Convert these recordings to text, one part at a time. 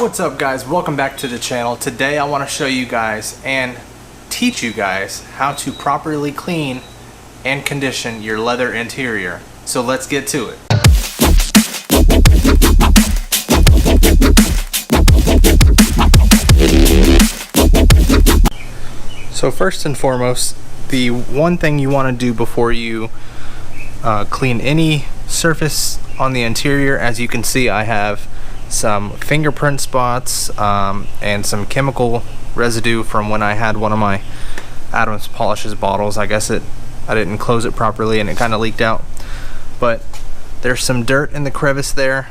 What's up guys, welcome back to the channel. Today I want to show you guys and teach you guys how to properly clean and condition your leather interior. So let's get to it. So first and foremost, the one thing you want to do before you clean any surface on the interior, as you can see I have some fingerprint spots and some chemical residue from when I had one of my Adams Polishes bottles. I guess I didn't close it properly and it kind of leaked out, but there's some dirt in the crevice there.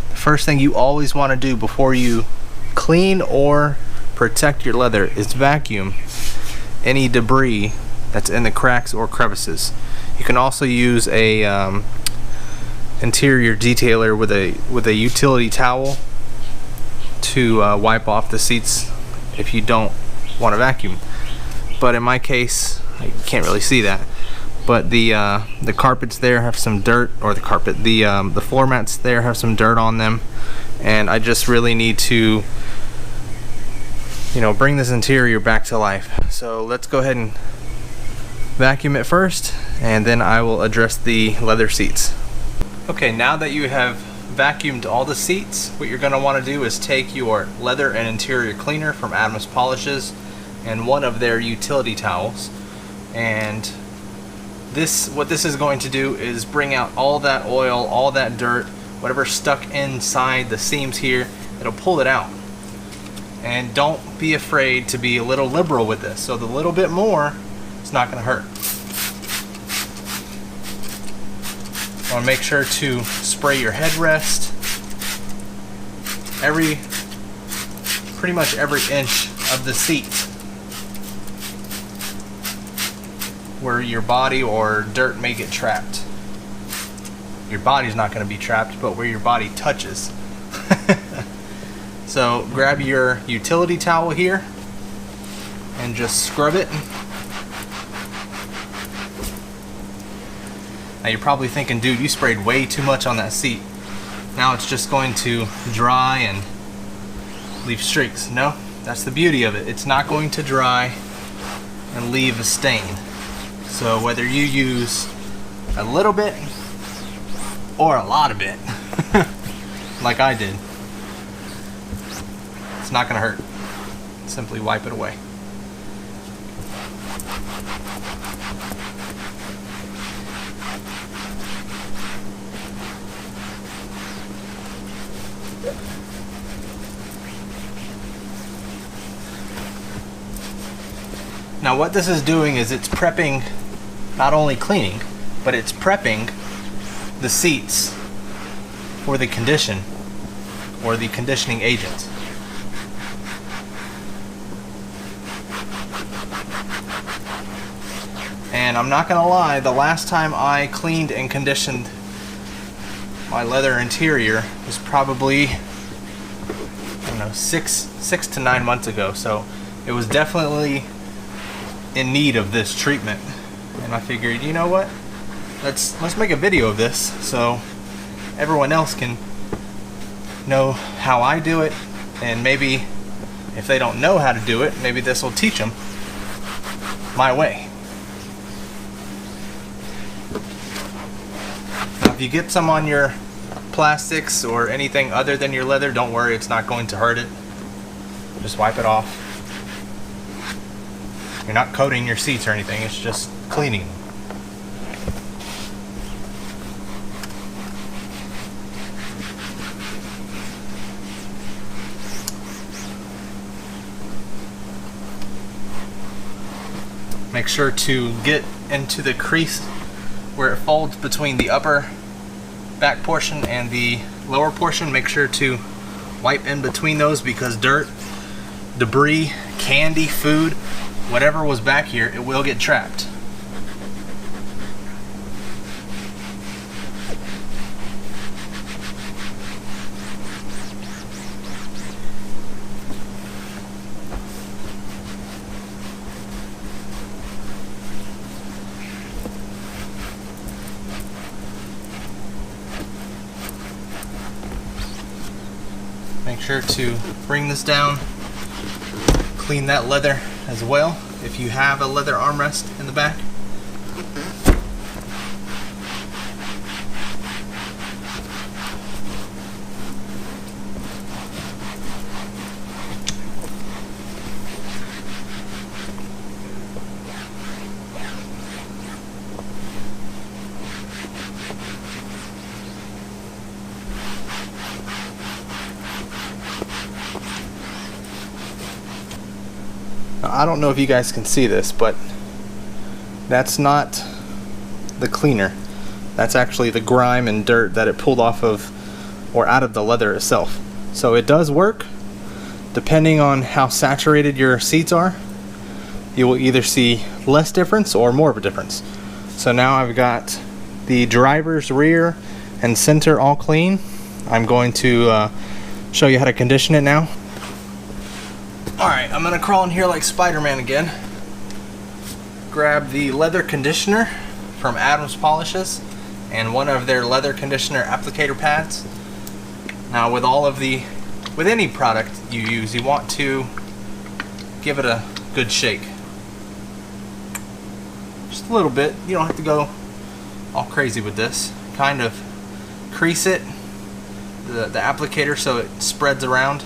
The first thing you always want to do before you clean or protect your leather is vacuum any debris that's in the cracks or crevices. You can also use a interior detailer with a utility towel to wipe off the seats if you don't want to vacuum. But in my case, I can't really see that, but the carpets there have some dirt, or the floor mats there have some dirt on them, and I just really need to, bring this interior back to life. So let's go ahead and vacuum it first, and then I will address the leather seats. Okay, now that you have vacuumed all the seats, what you're going to want to do is take your leather and interior cleaner from Adams Polishes and one of their utility towels, and what this is going to do is bring out all that oil, all that dirt, whatever's stuck inside the seams here. It'll pull it out. And don't be afraid to be a little liberal with this. So the little bit more, it's not going to hurt. You want to make sure to spray your headrest pretty much every inch of the seat where your body or dirt may get trapped. Your body's not going to be trapped, but where your body touches. So grab your utility towel here and just scrub it. Now you're probably thinking, dude, you sprayed way too much on that seat. Now it's just going to dry and leave streaks. No, that's the beauty of it. It's not going to dry and leave a stain. So whether you use a little bit or a lot of it, like I did, it's not going to hurt. Simply wipe it away. Now what this is doing is it's prepping, not only cleaning, but it's prepping the seats for the condition or the conditioning agent. And I'm not gonna lie, the last time I cleaned and conditioned my leather interior was probably, I don't know, six to 9 months ago. So it was definitely in need of this treatment, and I figured, you know what, let's make a video of this so everyone else can know how I do it, and maybe if they don't know how to do it, maybe this will teach them my way. Now if you get some on your plastics or anything other than your leather, don't worry, it's not going to hurt it. Just wipe it off. You're not coating your seats or anything, it's just cleaning. Make sure to get into the crease where it folds between the upper back portion and the lower portion. Make sure to wipe in between those, because dirt, debris, candy, food, whatever was back here, it will get trapped. Make sure to bring this down, clean that leather as well if you have a leather armrest in the back. I don't know if you guys can see this, but that's not the cleaner. That's actually the grime and dirt that it pulled off of or out of the leather itself. So it does work. Depending on how saturated your seats are, you will either see less difference or more of a difference. So now I've got the driver's rear and center all clean. I'm going to show you how to condition it now. Alright, I'm going to crawl in here like Spider-Man again. Grab the leather conditioner from Adams Polishes and one of their leather conditioner applicator pads. Now with any product you use, you want to give it a good shake. Just a little bit. You don't have to go all crazy with this. Kind of crease it, the applicator, so it spreads around.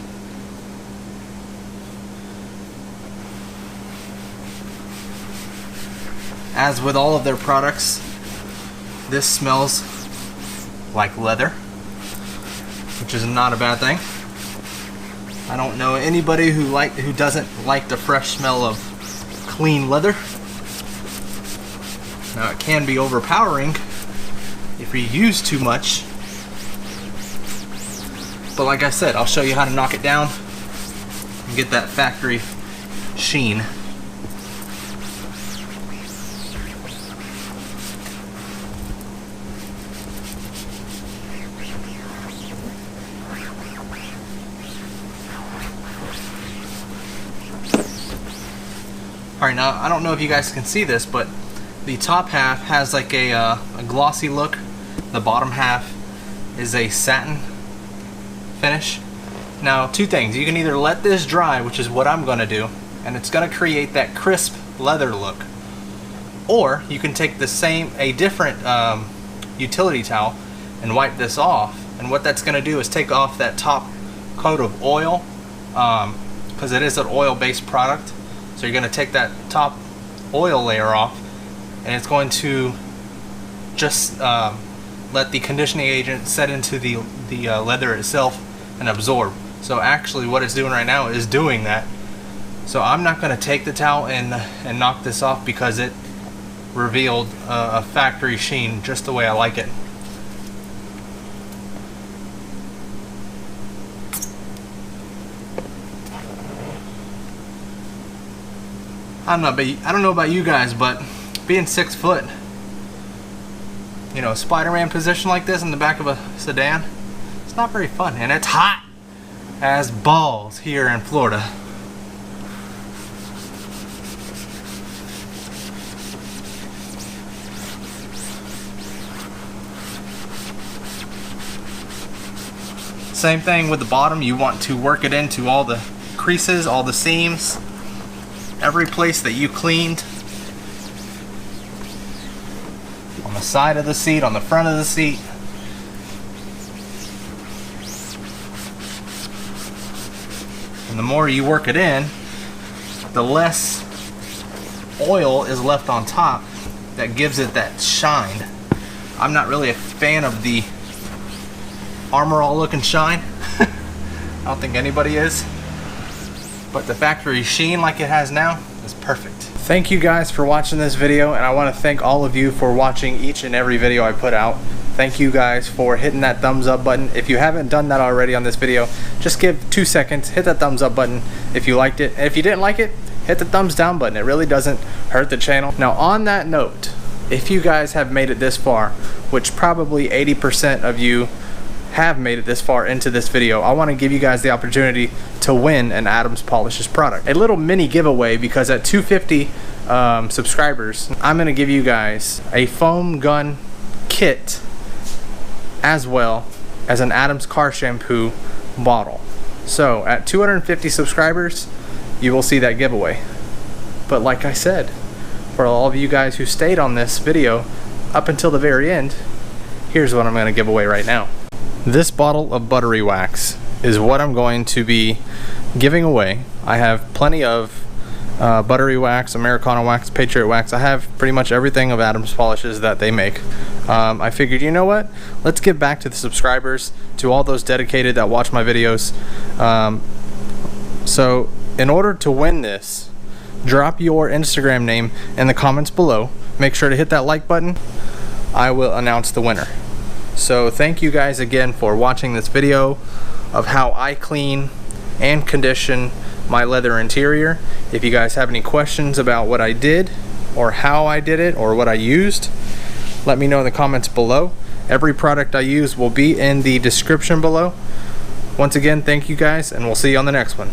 As with all of their products, this smells like leather, which is not a bad thing. I don't know anybody who doesn't like the fresh smell of clean leather. Now it can be overpowering if you use too much, but like I said, I'll show you how to knock it down and get that factory sheen. Alright, now I don't know if you guys can see this, but the top half has like a glossy look. The bottom half is a satin finish. Now, two things. You can either let this dry, which is what I'm going to do, and it's going to create that crisp leather look. Or you can take a different utility towel and wipe this off. And what that's going to do is take off that top coat of oil, because it is an oil-based product. So you're going to take that top oil layer off, and it's going to just let the conditioning agent set into the leather itself and absorb. So actually what it's doing right now is doing that. So I'm not going to take the towel and knock this off, because it revealed a factory sheen just the way I like it. I don't know about you guys, but being 6 foot, you know, Spider-Man position like this in the back of a sedan, it's not very fun, and it's hot as balls here in Florida. Same thing with the bottom. You want to work it into all the creases, all the seams, every place that you cleaned. On the side of the seat, on the front of the seat. And the more you work it in, the less oil is left on top that gives it that shine. I'm not really a fan of the Armor All looking shine. I don't think anybody is. But the factory sheen like it has now is perfect. Thank you guys for watching this video, and I want to thank all of you for watching each and every video I put out. Thank you guys for hitting that thumbs up button. If you haven't done that already on this video, just give 2 seconds, hit that thumbs up button if you liked it. And if you didn't like it, hit the thumbs down button. It really doesn't hurt the channel. Now on that note, if you guys have made it this far, which probably 80% of you have made it this far into this video, I want to give you guys the opportunity to win an Adams Polishes product. A little mini giveaway, because at 250 subscribers, I'm going to give you guys a foam gun kit as well as an Adams car shampoo bottle. So at 250 subscribers, you will see that giveaway. But like I said, for all of you guys who stayed on this video up until the very end, here's what I'm going to give away right now. This bottle of Buttery wax is what I'm going to be giving away. I have plenty of Buttery wax, Americana wax, Patriot wax. I have pretty much everything of Adams polishes that they make. I figured, you know what, let's give back to the subscribers, to all those dedicated that watch my videos. So in order to win this, drop your Instagram name in the comments below. Make sure to hit that like button. I will announce the winner. So thank you guys again for watching this video of how I clean and condition my leather interior. If you guys have any questions about what I did or how I did it or what I used, let me know in the comments below. Every product I use will be in the description below. Once again, thank you guys, and we'll see you on the next one.